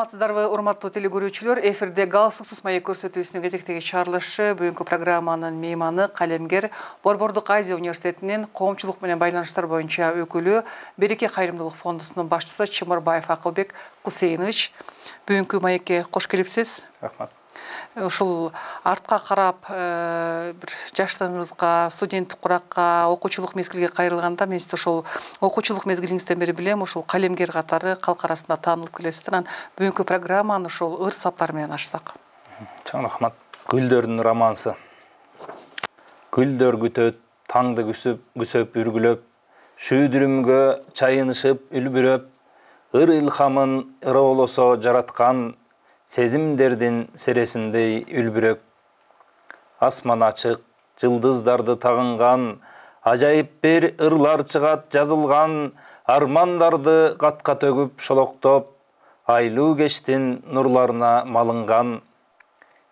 Саламатсыздарбы, урматтуу телегөрүүчүлөр. Эфирде Галстуксуз маек көрсөтүүсүнүн кезектеги чыгарылышы. Бүгүнкү программанын мейманы калемгер Борбордук Азия университетинин коомчулук менен байланыштар боюнча өкүлү, Береке кайрымдуулук фондусунун башчысы Чымырбаев Акылбек Кусейнович. Бүгүнкү маекке кош келипсиз. Рахмат. Ушул артка карап, бир жаштыгыңызга, студенттик куракка, окуучулук мезгилге кайрылганда, мен сизди ошол окуучулук мезгилиңизден бери билем, ушул калемгер катары калк арасында таанылып келесиз. Анан бүгүнкү программаны ушул ыр саптар менен ачсак. Чоң рахмат. Гүлдөрдүн романсы. Гүлдөр күтөт, таңды күсөп үргүлөп, шүйдүрүмгө чайынышып үлбүрөп, ыр илхамын ыры болосо жараткан, сезимдердин сересиндей үлбүрөк. Асман ачык, жылдыздарды тагынган, ажайып бир ырлар чыгат жазылган, армандарды катка төгүп шолоктоп, айлуу кештин нурларына малынган.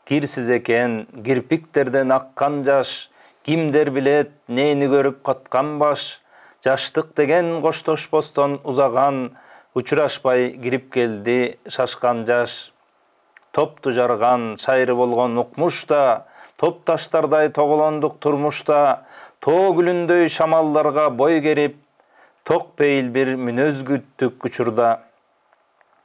Кирсиз экен кирпиктерден аккан жаш, кимдер билет нени көрүп каткан баш, жаштык деген коштошпостон узаган, учурашпай кирип келди шашкан жаш. Топту жарган, шайры болгон укмушта, топ таштардай тоголондук турмушта, тоо гүлүндөй шамалдарга бой керип, ток пейил бир мүнөз күттүк учурда.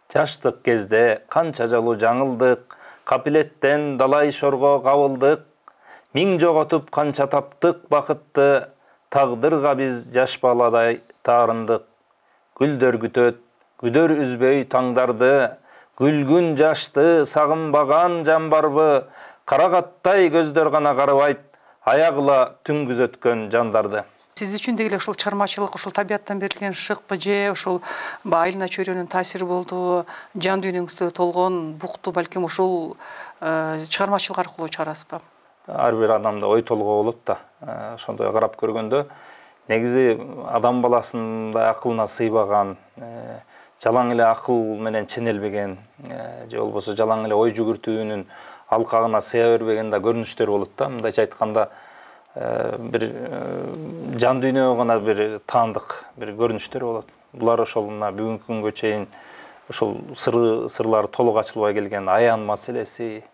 Жаштык кезде канча жолу жаңылдык, капилеттен далай шорго кабылдык, миң жоготуп канча таптык бакытты, тагдырга биз жаш баладай таарындык. Гүлдөр күтөт, күдөр үзбөй таңдарды, күлгүн жашты сагынбаган жан барбы, карагаттай көздөр гана карабайт, аягыла түн күзөткөн жандарды. Сиз үчүн деги эле ушул чыгармачылык, ушул табияттан берилген шыкпы же ушул айылына чөйрөнүн таасири болду, жан дүйнөңүздө толгон букту балким ушул чыгармачылык аркылуу чыгарасызбы? Ар бир адамда ой толгоо болот да. Ошондой карап көргөндө, негизи адам баласында акылына сыйбаган, жалаң эле акыл менен ченелбеген, же болбосо жалаң эле ой жүгүртүүнүн алкагына сыя бербеген да көрүнүштөр болот да. Мындайча айтканда, бир жан дүйнөгө гана бир таандык бир көрүнүштөр болот. Булар ошол мына бүгүнкү күнгө чейин ошол сырлары толук ачылбай келген аян маселеси,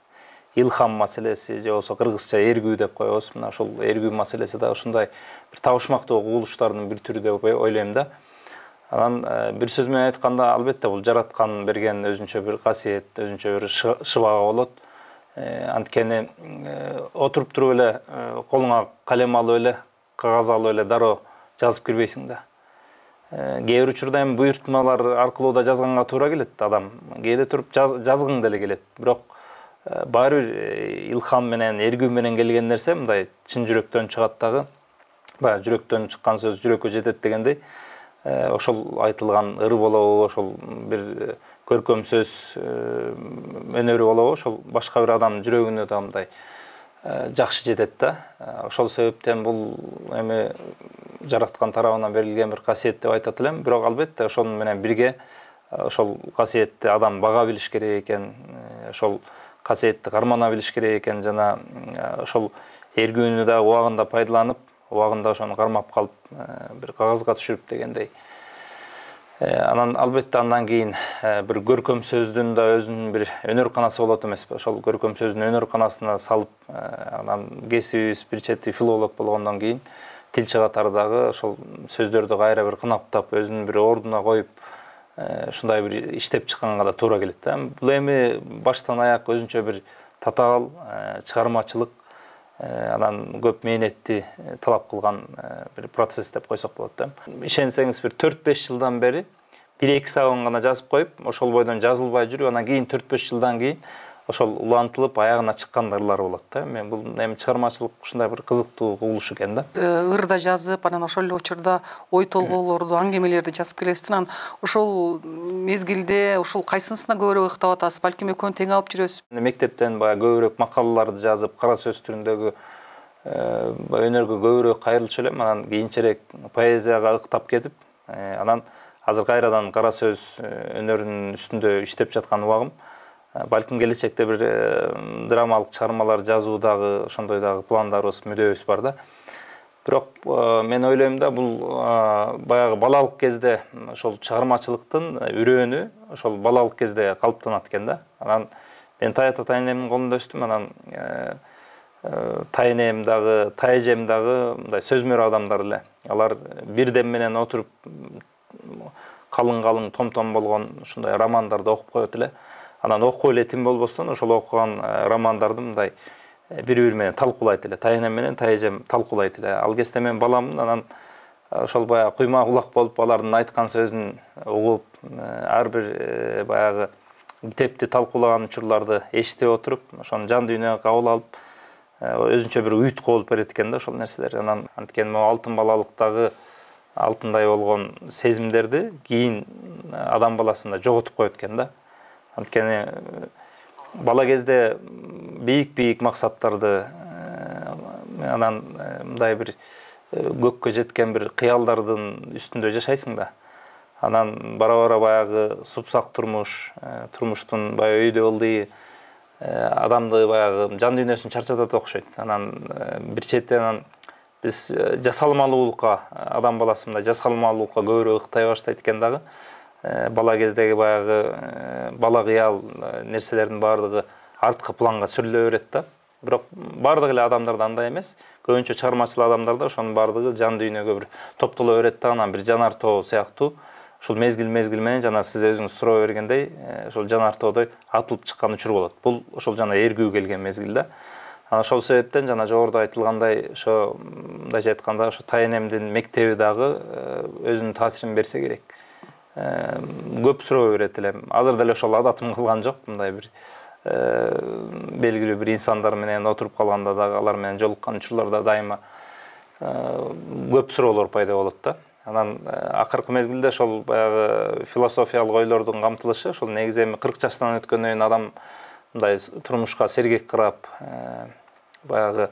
илхам маселеси, же болбосо кыргызча эргүү деп коебуз. Мына ошол эргүү маселеси да ушундай бир табышмактуу кубулуштардын бир түрү деп ойлойм да. Анан бир сөз менен айтканда, албетте бул жараткан берген өзүнчө бир касиет, өзүнчө бир шыбага болот. Анткени отуруп туруп эле колуңа калем алып эле, кагаз алып эле дароо жазып кирбейсиң да. Кээ бир учурда эми буйртмалар аркылуу да жазганга туура келет адам. Кээде туруп жазгың деле келет. Бирок баары бир илхам менен, эргүү менен келген нерсе мындай чын жүрөктөн чыгат дагы. Баягы жүрөктөн чыккан сөз жүрөккө жетет дегендей. Ошол айтылган ыр болобу, ошол бир көркөм сөз өнөрү болобу, ошол башка бир адамдын жүрөгүнө да мындай жакшы жетет да. Ошол себептен бул эми жараткан тарабынан берилген бир касиет деп айтат элем. Бирок албетте ошол менен бирге ошол касиетти адам бага билиш керек экен, ошол касиетти кармана билиш керек экен, жана ошол эргүүнү да убагында пайдаланып, убагында ошону кармап калып, бир кагазга түшүрүп дегендей. Анан албетте андан кийин бир көркөм сөздүн да өзүнүн бир өнөр канасы болот эмеспи? Ошол көркөм сөздүн өнөр канасына салып, анан кесибибиз бир чети филолог болгондон кийин тилчи катардагы ошол сөздөрдү кайра бир кынактап, өзүнүн бир ордуна коюп, ушундай бир иштеп чыкканга да туура келет да. Бул эми баштан аяк өзүнчө бир татаал чыгармачылык, анан көп мээнетти талап кылган бир процесс деп койсок болот да. Ишенсеңиз, бир 4-5 жылдан бери 1-2 сабын гана жазып коюп, ошол бойдон жазылбай жүрүп, анан кийин 4-5 жылдан кийин ошол улантылып аягына чыккан ырлар болот да. Мен бул эми чыгармачылык ушундай бир кызыктуу кубулуш экен да. Ырда жазып, анан ошол эле учурда ой толгоолорду, аңгемелерди жазып келесиз. Анан ошол мезгилде ушул кайсынысына көбүрөөк ыктап атасыз? Балким экөөнү тең алып жүрөсүз. Мектептен баягы көбүрөөк макалаларды жазып, кара сөз түрүндөгү өнөргө көбүрөөк кайрылчу элем. Анан кийинчерээк поэзияга ыктап кетип, анан азыр кайрадан кара сөз өнөрүнүн үстүндө иштеп жаткан убагым. Балким келечекте бир драмалык чыгармалар жазуу дагы ошондой дагы пландарыбыз, мүдөбүз бар да. Бирок мен ойлойм да бул баягы балалык кезде ошол чыгармачылыктын үрөөнү ошол балалык кезде калыптанат экен да. Анан мен тай ата тайнемдин колунда өстүм, анан тайнем дагы, тайжем дагы мындай сөзмөр адамдар эле. Алар бир дем менен отуруп калың том болгон ушундай романдарды окуп коет эле. Анан окуп эле тим болбостон ошол окуган романдарды мындай бири-бири менен талкуулайт эле. Тайнем менен тайжем талкуулайт эле. Ал кезде мен баламмын, анан ошол баягы куйма кулак болуп алардын айткан сөзүн угуп, ар бир баягы китепти талкуулаган учурларды эшите отуруп, ошону жан дүйнөгө кабыл алып, өзүнчө бир уютка болуп берет экен да ошол нерселер. Анан анткени могу алтын балалыктагы алтындай болгон сезимдерди кийин адам баласында жоготуп коет экен да. Анткени бала кезде бийик максаттарды, анан мындай бир көккө жеткен бир кыялдардын үстүндө жашайсың да. Анан бара баягы супсак турмуштун баягы өйдө ылдый адамды баягы жан дүйнөсүн чарчатат окшойт. Анан бир четтен биз жасалмалуулукка, адам баласы мындай жасалмалуулукка көбүрөөк ыктай баштайт экен дагы. Бала кездеги баягы бала кыял нерселердин баардыгы арткы планга сүрүлө берет да. Бирок баардык эле адамдарда андай эмес. Көбүнчө чыгармачыл адамдарда ошонун баардыгы жан дүйнөгө бир топтоло берет да, анан бир жанар тоо сыяктуу ушул мезгил менен жана сиз өзүңүз суроо бергендей, ошол жанар тоодой атылып чыккан учур болот. Бул ошол жана эргүү келген мезгил да. Анан ошол себептен жана жогоруда айтылгандай, ошо мындайча айтканда, ошо тайнемдин мектеби дагы өзүнүн таасирин берсе керек. Көп суроо берет элем. Азыр деле ошол адатым кылган жок, мындай бир белгилүү бир инсандар менен отуруп калганда дагы алар менен жолуккан учурларда дайыма көп суроолор пайда болот да. Анан акыркы мезгилде ошол баягы философиялык ойлордун камтылышы, ошол негизи эми 40 жаштан өткөндөн кийин адам мындай турмушка сергек карап, баягы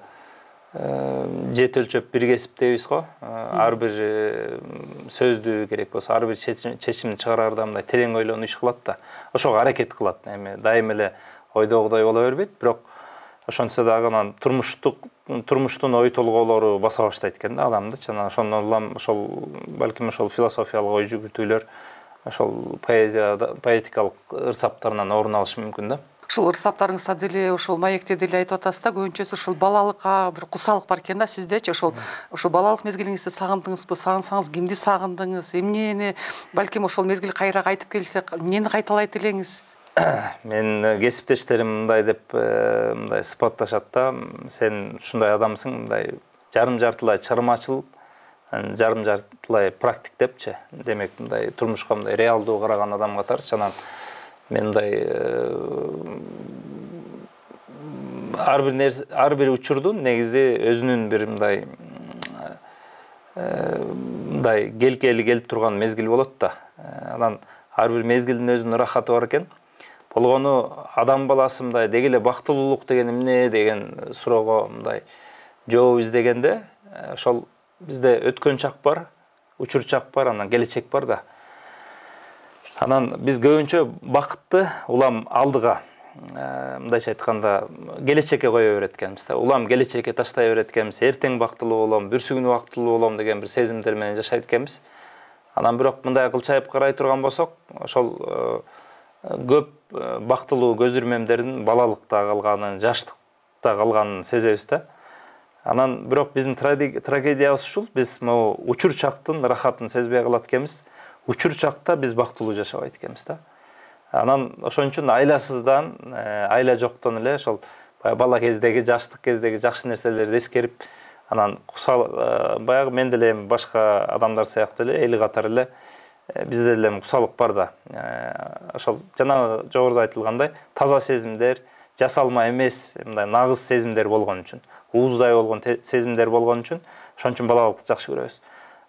жет өлчөп бир кесип дейбиз го. Ар бир сөздү керек болсо, ар бир чечимди чыгарарда мындай терең ойлонуп иш кылат да. Ошого аракет кылат. Эми дайыма эле ойдогудай боло бербейт, бирок ошончо дагы анан турмуштун ой толгоолору баса баштайт экен да адамды. Жана ошондон улам ошол балким ошол философиялык ой жүгүртүүлөр ошол поэтикалык ырсаптарынан орун алышы мүмкүн да. Ушул ырсаптарыңызда деле ошол маекте деле айтып атасыз да, көбүнчөсү ушул балалыкка бир кусалык бар экен да сиздечи. Ошол балалык мезгилиңизди сагындыңызбы? Сагынсаңыз кимди сагындыңыз? Эмнени, балким ошол мезгил кайра кайтып келсе, эмнени кайталайт элеңиз? Мен кесиптештерим мындай деп мындай сыпатташат да, сен ушундай адамсың, мындай жарым-жартылай чыгармачыл, жарым-жартылай практик депчи. Демек мындай турмушка мындай реалдуу караган адам катары. Анан мен мындай ар бир учурдун негизи өзүнүн бир мындай келкели келип турган мезгил болот да. Анан ар бир мезгилдин өзүнүн рахаты бар экен. Болгону адам баласы мындай деги эле бактылуулук деген эмне деген суроого мындай жооп издегенде, ошол бизде өткөн чак бар, учур чак бар, анан келечек бар да. Анан биз көбүнчө бакытты улам алдыга, мындайча айтканда, келечекке кое берет экенбиз да. Улам келечекке таштай берет экенбиз. Эртең бактылуу болом, бүрсү күнү бактылуу болом деген бир сезимдер менен жашайт экенбиз. Анан бирок мындай кылчайып карай турган болсок, ошол көп бактылуу көз ирмемдердин балалыкта калганын, жаштыкта калганын сезебиз да. Анан бирок биздин трагедиябыз ушул, биз могу учур чактын рахатын сезбей калат экенбиз. Учур чакта биз бактылуу жашабайт экенбиз да. Анан ошон үчүн айласыздан, айла жоктон эле ошол бала кездеги, жаштык кездеги жакшы нерселерди эскерип, анан баягы мен деле башка адамдар сыяктуу эле эли катары эле бизде деле кусалык бар да. Ошол жана жогоруда айтылгандай таза сезимдер, жасалма эмес, мындай нагыз сезимдер болгон үчүн, ууздай болгон сезимдер болгон үчүн ошон үчүн балалыкты жакшы көрөбүз.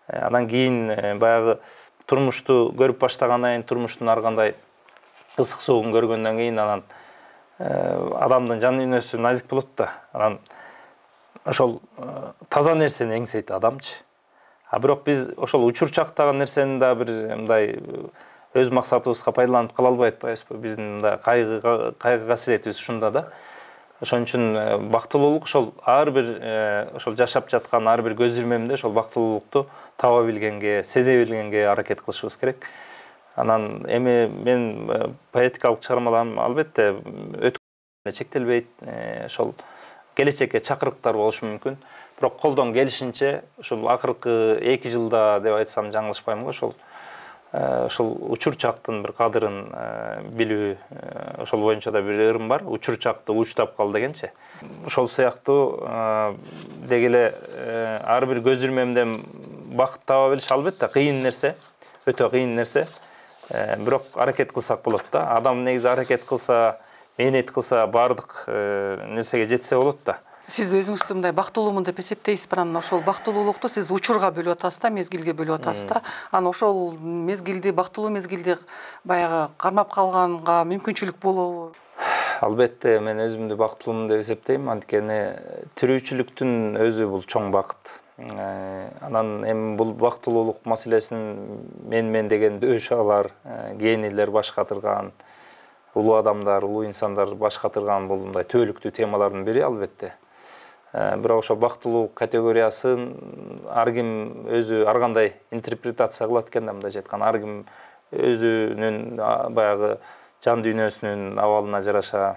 Андан кийин баягы турмушту көрүп баштагандан кийин, турмуштун ар кандай ысык суугун көргөндөн кийин анан адамдын жан дүйнөсү назик болот да. Анан ошол таза нерсени эңсейт адамчы. Бирок биз ошол учур чактагы нерсени да бир мындай өз максатыбызга пайдаланып кала албай атпайбызбы? Биздин мындай кайгы касиретибиз ушунда да. Ошон үчүн бактылуулук ошол ар бир ошол жашап жаткан ар бир көз ирмемде ошол бактылуулукту таба билгенге, сезе билгенге аракет кылышыбыз керек. Анан эми мен поэтикалык чыгармаларым албетте өтө чектелбейт. Ошол келечекке чакырыктар болушу мүмкүн. Бирок колдон келишинче ушул акыркы 2 жылда деп айтсам жаңылышпайм го, ошол учурчактын бир кадырын билүү, ошол боюнча да бир ырым бар. Учурчакты учтап кал дегенчи. Ошол сыяктуу деги эле ар бир көз ирмемден бакыт таба билиш албетте кыйын нерсе, өтө кыйын нерсе. Бирок аракет кылсак болот да. Адам негизи аракет кылса, мээнет кылса, бардык нерсеге жетсе болот да. Сиз өзүңүздү мындай бактылуумун деп эсептейсиз, анан ошол бактылуулукту сиз учурга бөлүп атасыз да, мезгилге бөлүп атасыз да. Анан ошол мезгилди, бактылуу мезгилди баягы кармап калганга мүмкүнчүлүк болобу? Албетте, мен өзүмдү бактылуумун деп эсептейм, анткени тирүүчүлүктүн өзү бул чоң бакыт. Анан эми бул бактылуулук маселесин мен деген дөшалар, генийлер баш катырган, улуу адамдар, улуу инсандар баш катырган бул мындай түбөлүктүү темалардын бири албетте. Бирок ошо бактылуулук категориясын ар ким өзү ар кандай интерпретация кылат экен да, мындай айтканда ар ким өзүнүн баягы жан дүйнөсүнүн абалына жараша,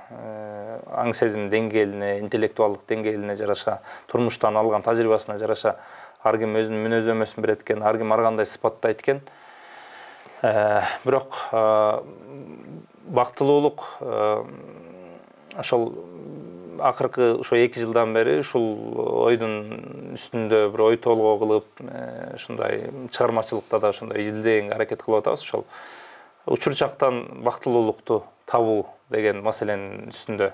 аң сезим деңгээлине, интеллектуалдык деңгээлине жараша, турмуштан алган тажрыйбасына жараша ар ким өзүнүн мүнөздөмөсүн берет экен, ар ким ар кандай сыпаттайт экен. Бирок бактылуулук ошол акыркы ошо 2 жылдан бери ушул ойдун үстүндө бир ой толгоо кылып, ушундай чыгармачылыкта да ошондой изилдегенге аракет кылып атабыз. Ошол учурчактан бактылуулукту табуу деген маселенин үстүндө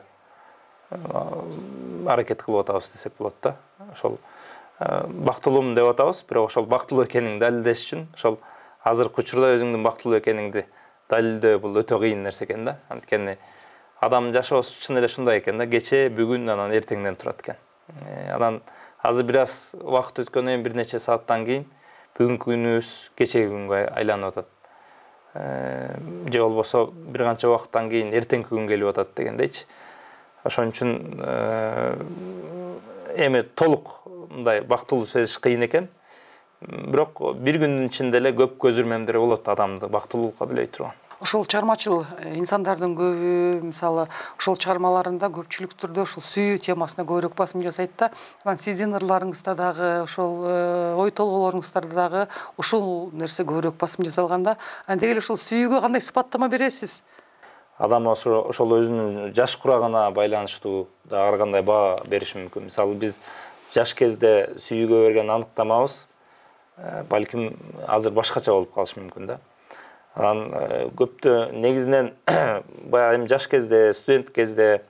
аракет кылып атабыз десек болот да. Ошол бактылуумун деп атабыз, бирок ошол бактылуу экениңди далилдеш үчүн ошол азыркы учурда өзүңдүн бактылуу экениңди далилдөө бул өтө кыйын нерсе экен да. Анткени адам жашоосу чын эле ушундай экен да, кечээ, бүгүн, анан эртеңден турат экен. Анан азыр бир аз убакыт өткөндөн кийин, бир нече сааттан кийин бүгүнкү күнүбүз кечеги күнгө айланып атат. Же болбосо бир канча убакыттан кийин эртеңки күн келип атат дегендейчи. Ошон үчүн эми толук мындай бактылуу сезиш кыйын экен. Бирок бир күндүн ичинде эле көп көз ирмемдер болот адамды бактылуулукка билей турган. Ошол чыгармачыл инсандардын көбү, мисалы, ошол чыгармаларында көпчүлүк түрдө ошол сүйүү темасына көбүрөөк басым жасайт да. Сиздин ырларыңызда дагы, ошол ой толголоруңуздарда дагы ушул нерсе көбүрөөк басым жасалган да. Деги эле ошол сүйүүгө кандай сыпаттама бересиз? Адам ошол өзүнүн жаш курагына байланыштуу да ар кандай баа бериши мүмкүн. Мисалы, биз жаш кезде сүйүүгө берген аныктамабыз балким азыр башкача болуп калышы мүмкүн да. Анан көптө негизинен баягы эми жаш кезде, студент кезде,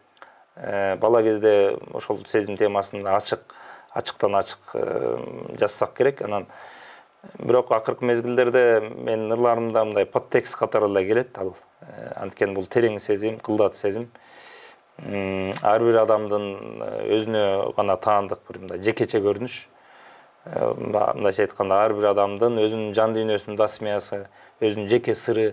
бала кезде ошол сезим темасын ачыктан ачык жазсак керек. Анан бирок акыркы мезгилдерде менин ырларымда мындай подтекст катары эле келет ал. Анткени бул терең сезим, кылдат сезим. Ар бир адамдын өзүнө гана таандык бир мындай жекече көрүнүш. Мындайча айтканда ар бир адамдын өзүнүн жан дүйнөсүнүн дасмиясы, өзүнүн жеке сыры,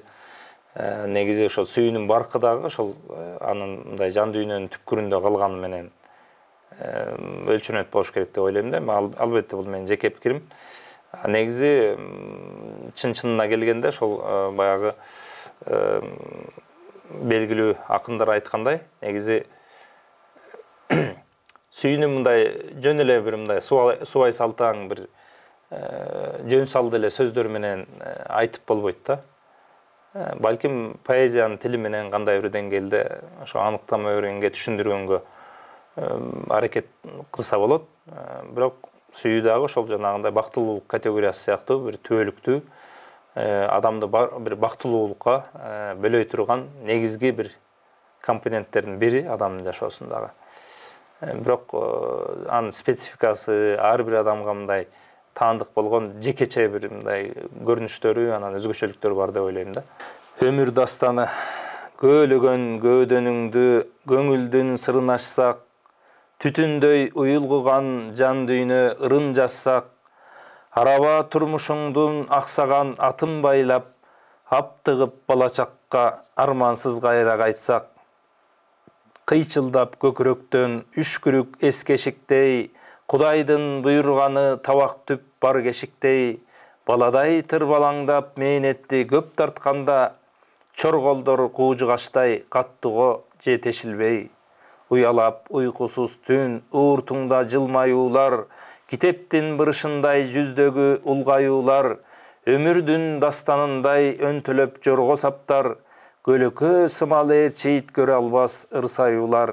негизи ошол сүйүүнүн баркы дагы ошол анын мындай жан дүйнөнүн түпкүрүндө калганы менен өлчөнөт болуш керек деп ойлойм да. Албетте бул менин жеке пикирим. Негизи чын-чынына келгенде ошол баягы белгилүү акындар айткандай, негизи сүйүүнү мындай жөн эле бир мындай субай салтаң бир жөн салды эле сөздөр менен айтып болбойт да. Балким поэзиянын тили менен кандай бир деңгээлде ошо аныктама бергенге, түшүндүргөнгө аракет кылса болот. Бирок сүйүү дагы ошол жанагындай бактылуулук категориясы сыяктуу бир түбөлүктүү адамды бир бактылуулукка бөлөй турган негизги бир компоненттердин бири адамдын жашоосундагы. Бирок анын спецификасы ар бир адамга мындай таандык болгон жекече бир мындай көрүнүштөрү, анан өзгөчөлүктөрү бар деп ойлойм да. Өмүр дастаны көөлөгөн көөдөнүңдү көңүлдүн сырын ачсак, түтүндөй уюлгуган жан дүйнө ырын жазсак, араба турмушуңдун аксаган атын байлап, аптыгып балачакка армансыз кайра кайтсак, Кыйчылдап көкірөктөн үшкүрүк эскешиктей, Кудайдын буйрганы табак түп бар кешиктей, баладай тырбалаңдап мээнетти көп тартканда, чорголдор куужугачтай каттыго жетешилбей. Уялап уйкусуз түн, ууртуңда жылмаюулар, китептин бырышындай жүздөгү улгаюулар, өмүрдүн дастанындай өнтөлөп жорго саптар, көлөкө сымалы чейит көрө албас ырсаюулар.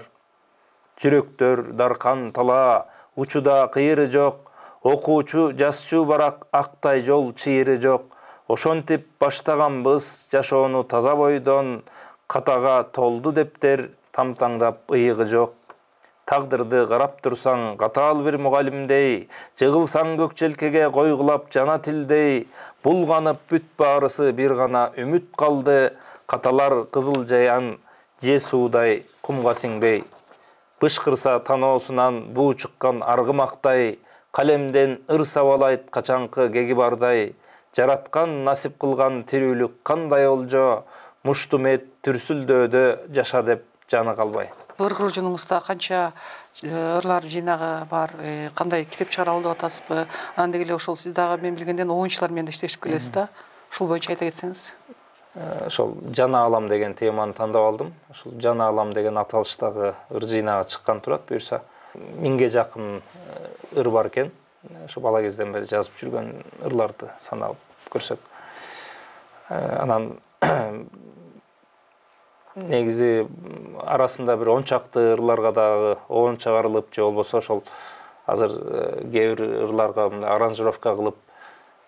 Жүрөктөр даркан тала, учуда кыйыры жок, окуучу жасчу барак актай жол чыйыры жок. Ошонтип баштаганбыз жашоону таза бойдон, катага толду дептер тамтаңдап ыйыгы жок. Тагдырды карап турсаң катаал бир мугалимдей, жыгылсаң көк желкеге койгулап жана тилдей, булганып бүт баарысы бир гана үмүт калды, каталар кызыл жаян же суудай кумга сиңбей. Бышкырса таноосунан буу чыккан аргымактай, калемден ыр сабалайт качанкы кеги бардай, жараткан насип кылган тирүүлүк кандай олжо, муштумет түрсүлдөөдө жаша деп жаны калбай. Ыргыржунуңузда канча ырлар жыйнагы бар, кандай китеп чыгара алып атасызбы? Анан деги ошол сиз дагы мен билгенден оюнчулар менен иштешип келесиз да. Ушул боюнча айта кетсеңиз. Ошол Жана алам деген теманы тандап алдым. Ошол Жана алам деген аталыштагы ыр жыйнагы чыккан турат. Буюрса 1000ге жакын ыр бар экен. Ошо бала кезден бери жазып жүргөн ырларды санап көрсөк. Анан негизи арасында бир 10 чакты ырларга дагы оон чыгарылып, же болбосо ошол азыр кээ бир ырларга аранжировка кылып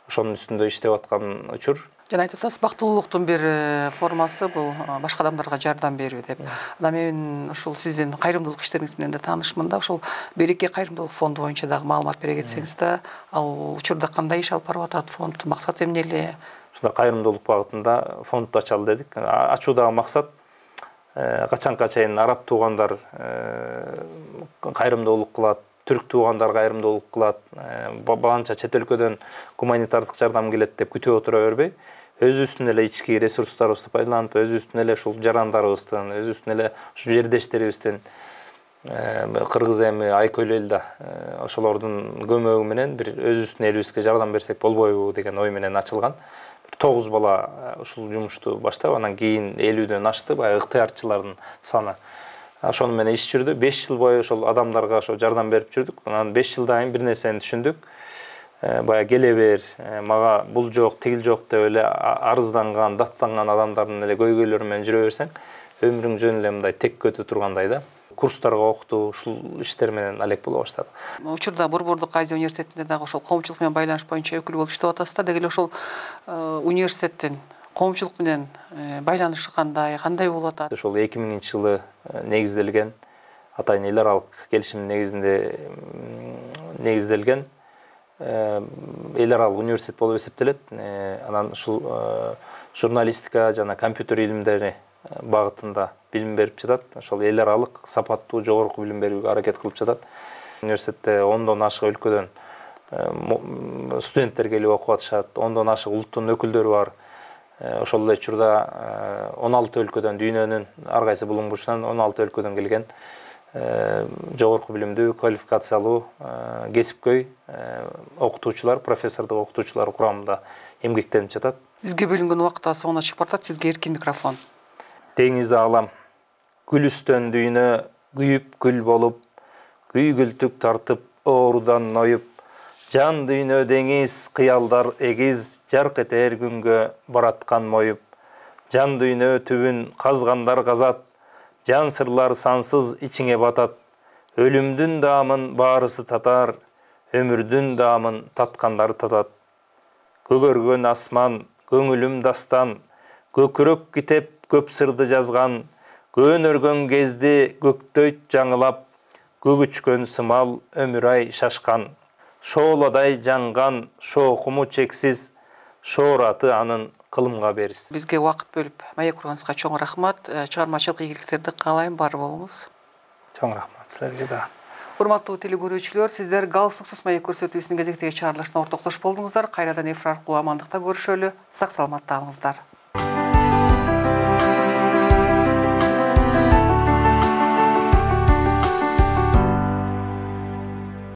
ошонун үстүндө иштеп аткан учур. Жана айтып атасыз, бактылуулуктун бир формасы бул башка адамдарга жардам берүү деп. Анан мен ушул сиздин кайрымдуулук иштериңиз менен да таанышмын да, ошол Береке кайрымдуулук фонду боюнча дагы маалымат бере кетсеңиз да, ал учурда кандай иш алып барып атат, фонд максаты эмне эле? Ушунда кайрымдуулук багытында фонд ачалы дедик. Ачуудагы максат качанга чейин араб туугандар кайрымдуулук кылат, түрк туугандар кайрымдуулук кылат, баланча чет өлкөдөн гуманитардык жардам келет деп күтүп отура бербей, өзүбүздүн эле ички ресурстарыбызды пайдаланып, өзүбүздүн эле ушул жарандарыбыздын, өзүбүздүн эле ушу жердештерибиздин кыргыз эми Айкөл элда ошолордун көмөгү менен бир өзүбүздүн элибизге жардам берсек болбойбу деген ой менен ачылган. 9 бала ушул жумушту баштап, анан кийин 50дөн ашты, баягы ыктыярчылардын саны. Ошону менен иш жүрдү. 5 жыл бою ошол адамдарга ошо жардам берип жүрдүк. Анан 5 жылдан кийин бир нерсени түшүндүк. Баягы келе бер, мага бул жок, тигил жок деп эле арызданган, даттанган адамдардын эле көйгөйлөрү менен жүрө берсең, өмүрүң жөн эле мындай текке өтө тургандай да. Курстарга окутуу, ушул иштер менен алек боло баштады. Учурда Борбордук Азия университетинде дагы ошол коомчулук менен байланыш боюнча өкүл болуп иштеп атасыз да. Деги эле ошол университеттин коомчулук менен байланышы кандай болуп атат? Ошол 2000-жылы негизделген, атайын эл аралык келишим негизинде негизделген эл аралык университет болуп эсептелет. Анан ушул журналистика жана компьютер илимдери багытында билим берип жатат. Ошол эл аралык сапаттуу жогорку билим берүүгө аракет кылып жатат. Университетте 10дон ашык өлкөдөн студенттер келип окуп атышат. 10дон ашык улуттун өкүлдөрү бар. Ошол эле учурда 16 өлкөдөн, дүйнөнүн ар кайсы булуң бурчунан 16 өлкөдөн келген жогорку билимдүү, квалификациялуу, кесипкөй окутуучулар, профессордук окутуучулар курамында эмгектенип жатат. Бизге бөлүнгөн убакыт соңуна чыгып баратат. Сизге эркин микрофон. Деңиз алам, күлүстөн дүйнө күйүп күл болуп, күйгүлтүк тартып, оорудан ноюп, жан дүйнө деңиз, кыялдар эгиз, жарк этер күнгө бараткан моюп, жан дүйнө түбүн казгандар казат, жан сырлар сансыз ичиңе батат, өлүмдүн даамын баарысы татар, өмүрдүн даамын таткандар татат. Көгөргөн асман, көңүлүм дастан, көкүрөк китеп көп сырды жазган, көнөргөн кезди көктөйт жаңылап, көгүчкөн сымал өмүр ай шашкан, шооладай жанган, шоокуму чексиз, шоораты анын кылымга бериз. Бизге убакыт бөлүп маек курганыңызга чоң рахмат. Чыгармачылык ийгиликтерди каалайм, бар болуңуз. Чоң рахмат силерге да. Урматтуу телегөрүүчүлөр, сиздер галстуксуз маек көрсөтүүсүнүн кезектеги чыгарылышына ортоктош болдуңуздар. Кайрадан эфир аркылуу амандыкта көрүшөлү. Сак саламатта калыңыздар.